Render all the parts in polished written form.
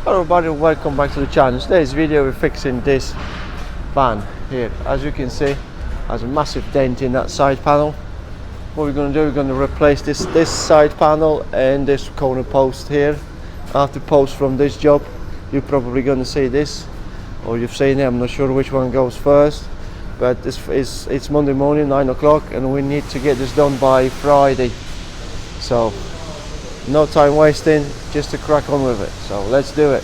Hello everybody, welcome back to the channel. Today's video we're fixing this van here. As you can see, has a massive dent in that side panel. What we're going to do, we're going to replace this side panel and this corner post here. After post from this job, you're probably going to see this, or you've seen it. I'm not sure which one goes first, but it's Monday morning, 9 o'clock, and we need to get this done by Friday. So no time wasting, just to crack on with it. So let's do it.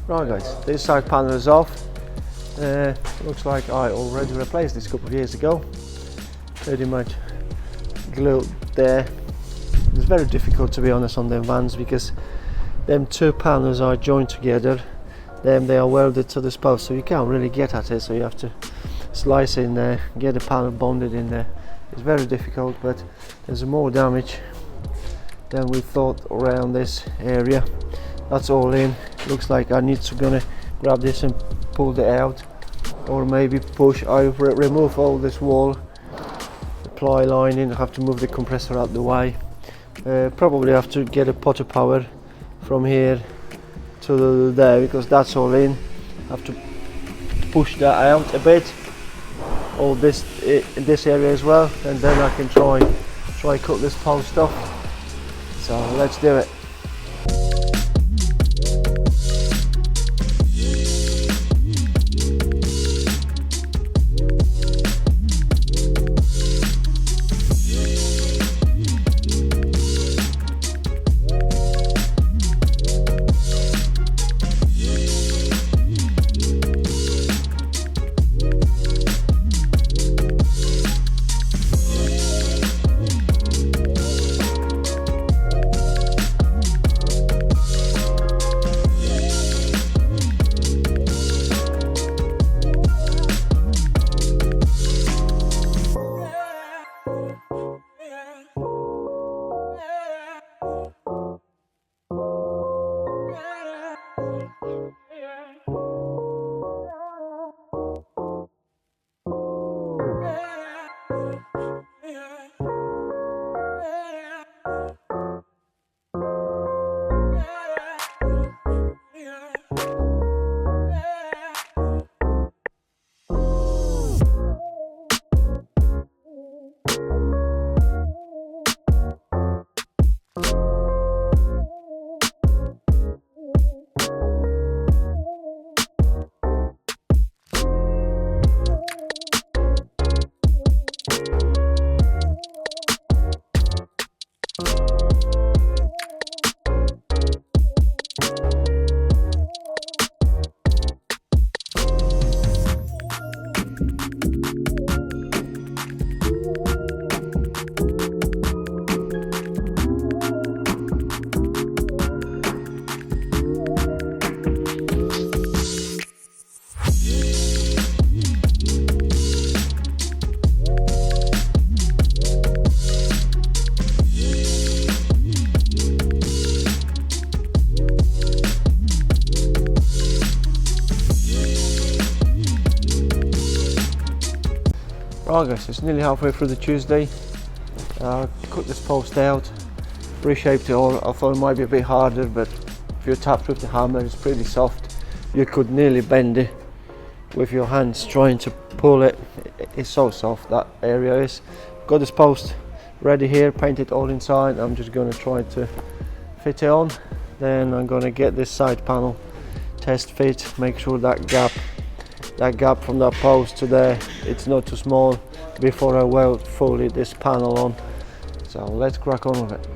Right guys, this side panel is off. Looks like I already replaced this a couple of years ago. Pretty much glued there. It's very difficult, to be honest, on them vans because them two panels are joined together. Then they are welded to this post, so you can't really get at it. So you have to slice in there, get the panel bonded in there. It's very difficult, but there's more damage than we thought around this area. That's all in. Looks like I need to gonna grab this and pull it out, or maybe push. I remove all this wall, the ply lining. I have to move the compressor out the way. Probably have to get a pot of power from here to there because that's all in. Have to push that out a bit, all this in this area as well, and then I can try cut this post off. So let's do it. Right guys, it's nearly halfway through the Tuesday. Cut this post out, reshaped it all. I thought it might be a bit harder, but you tap with the hammer, it's pretty soft. You could nearly bend it with your hands trying to pull it. It's so soft, that area is. Got this post ready here, painted all inside. I'm just going to try to fit it on. Then I'm going to get this side panel test fit, make sure that gap from that post to there, it's not too small, before I weld fully this panel on. So let's crack on with it.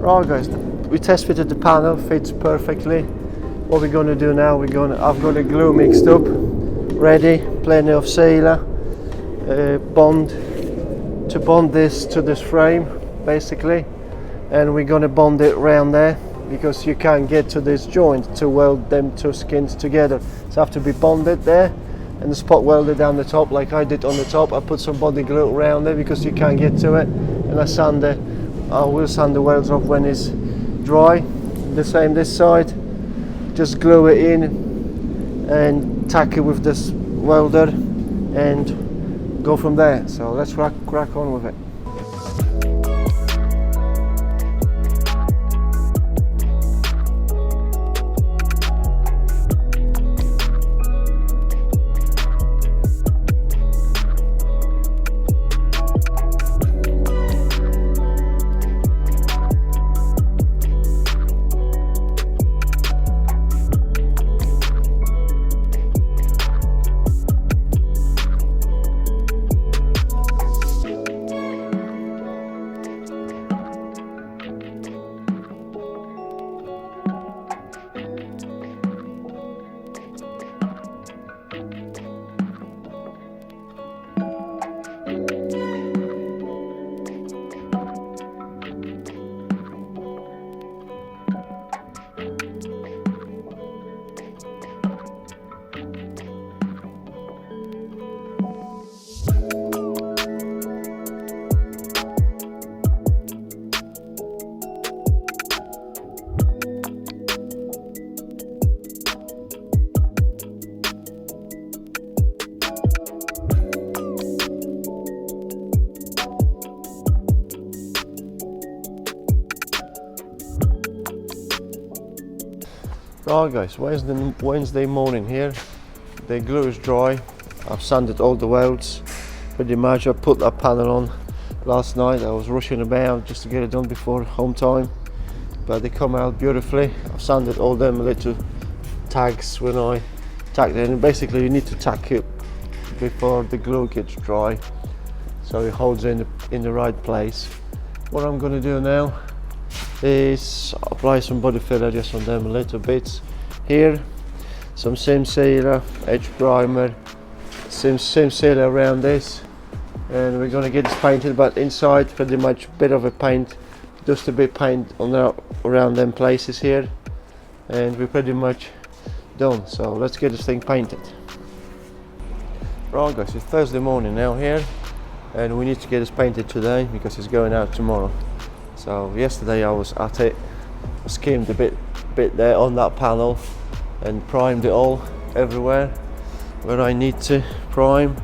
Right guys, we test fitted the panel, fits perfectly. What we're going to do now, I've got the glue mixed up, ready, plenty of sealer, bond this to this frame basically, and we're going to bond it around there because you can't get to this joint to weld them two skins together. So have to be bonded there and the spot welded down the top like I did on the top. I put some body glue around there because you can't get to it, and I will sand the welds off when it's dry. The same this side, just glue it in and tack it with this welder and go from there. So let's crack on with it. Right guys, Wednesday morning here. The glue is dry. I've sanded all the welds pretty much. I put that panel on last night. I was rushing about just to get it done before home time, but they come out beautifully. I've sanded all them little tags when I tack it in. Basically you need to tack it before the glue gets dry, so it holds in the right place. What I'm going to do now is apply some body filler just on them a little bit here, some sim sealer, edge primer, sim sealer around this, and we're going to get this painted, but inside pretty much bit of a paint, just a bit paint on around them places here, and we're pretty much done. So let's get this thing painted. Right guys, it's Thursday morning now here, and we need to get this painted today because it's going out tomorrow. So yesterday I was at it, I skimmed a bit there on that panel and primed it all everywhere where I need to prime.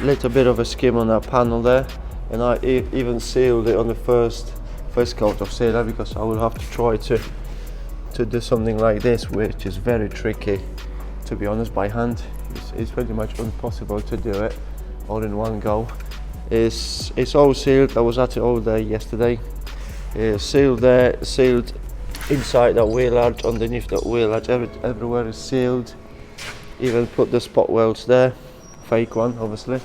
Little bit of a skim on that panel there, and I even sealed it on the first coat of sealer, because I will have to try to do something like this, which is very tricky, to be honest. By hand it's pretty much impossible to do it all in one go. It's all sealed. I was at it all day yesterday. Sealed there, sealed inside that wheel arch, underneath that wheel arch, everywhere is sealed. Even put the spot welds there, fake one obviously,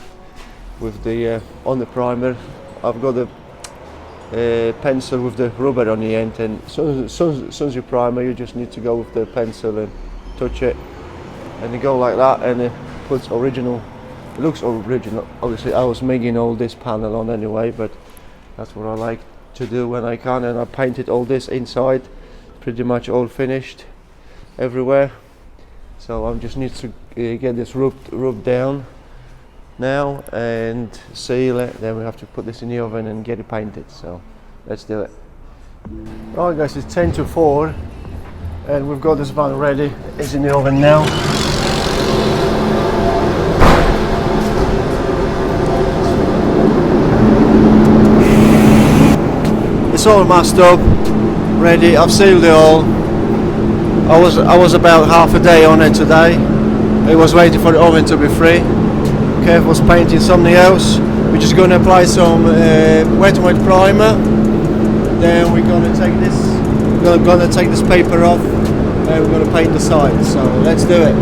with the on the primer. I've got the pencil with the rubber on the end, and as soon as you primer, you just need to go with the pencil and touch it, and you go like that, and it puts original. It looks original. Obviously I was making all this panel on anyway, but that's what I like to do when I can, and I painted all this inside, pretty much all finished everywhere. So I just need to get this rubbed down now and seal it. Then we have to put this in the oven and get it painted. So let's do it. Right guys, it's 10 to 4 and we've got this van ready. It's in the oven now. It's all masked up, ready. I've sealed it all. I was about half a day on it today. It was waiting for the oven to be free. Kev was painting something else. We're just going to apply some wet primer. Then we're going to take this paper off, and we're going to paint the sides. So let's do it.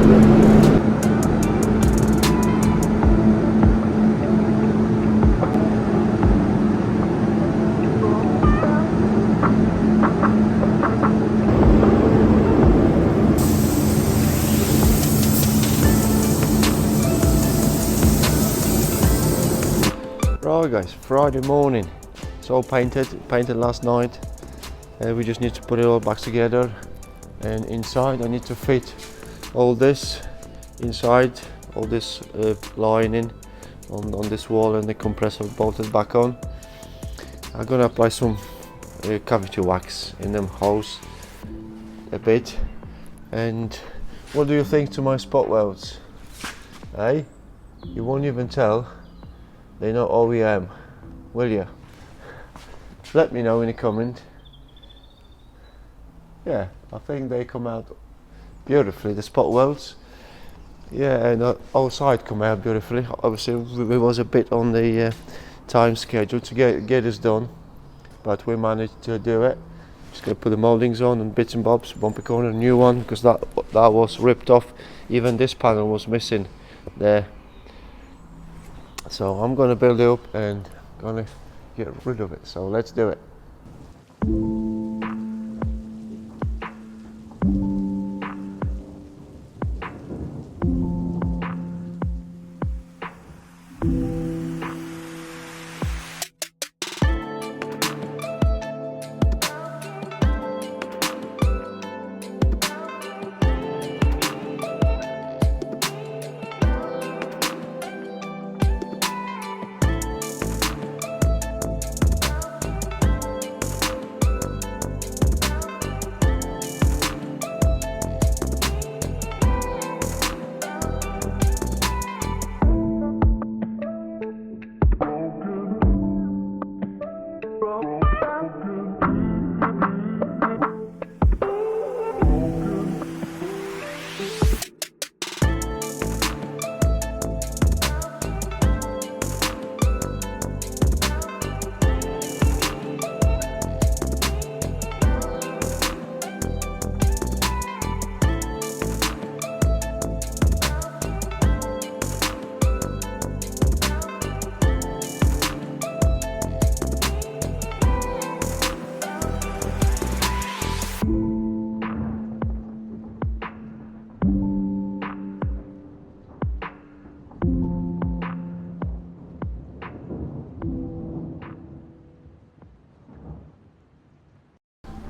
Right guys, Friday morning, it's all painted last night, and we just need to put it all back together. And inside I need to fit all this inside, all this lining on this wall, and the compressor bolted back on. I'm gonna apply some cavity wax in them holes a bit. And what do you think to my spot welds? Hey, you won't even tell. They're not OEM, will you? Let me know in a comment. Yeah, I think they come out beautifully, the spot welds. Yeah, and outside come out beautifully. Obviously we was a bit on the time schedule to get this done, but we managed to do it. Just gonna put the mouldings on and bits and bobs, bumper corner, new one, because that was ripped off. Even this panel was missing there. So I'm gonna build it up and gonna get rid of it. So let's do it.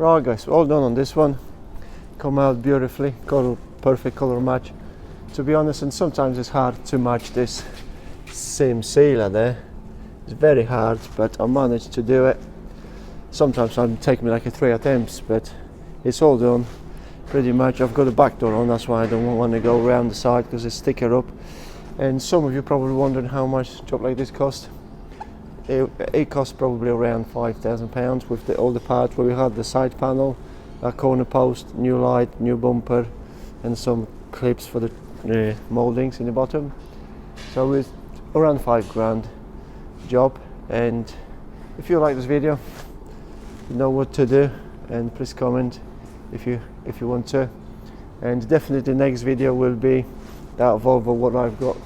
Right guys, all done on this one. Come out beautifully, color, perfect color match. To be honest, and sometimes it's hard to match this same sealer there. It's very hard, but I managed to do it. Sometimes it take me like 3 attempts, but it's all done pretty much. I've got a back door on, that's why I don't want to go around the side because it's thicker up. And some of you probably wondering how much a job like this cost. It cost probably around £5,000 with all the parts, where we had the side panel, a corner post, new light, new bumper, and some clips for the mouldings in the bottom. So it's around £5 job. And if you like this video, you know what to do, and please comment if you want to. And definitely the next video will be that Volvo, what I've got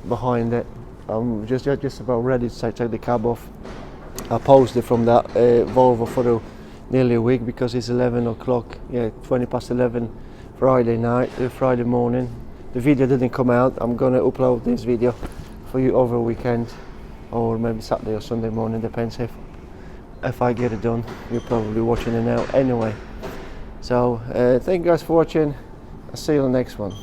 behind it. I'm just about ready to take the cab off. I paused it from that Volvo for nearly a week because it's 11 o'clock, 20 past 11 Friday night, Friday morning. The video didn't come out. I'm gonna upload this video for you over a weekend, or maybe Saturday or Sunday morning, depends if I get it done. You're probably watching it now anyway. So thank you guys for watching. I'll see you on the next one.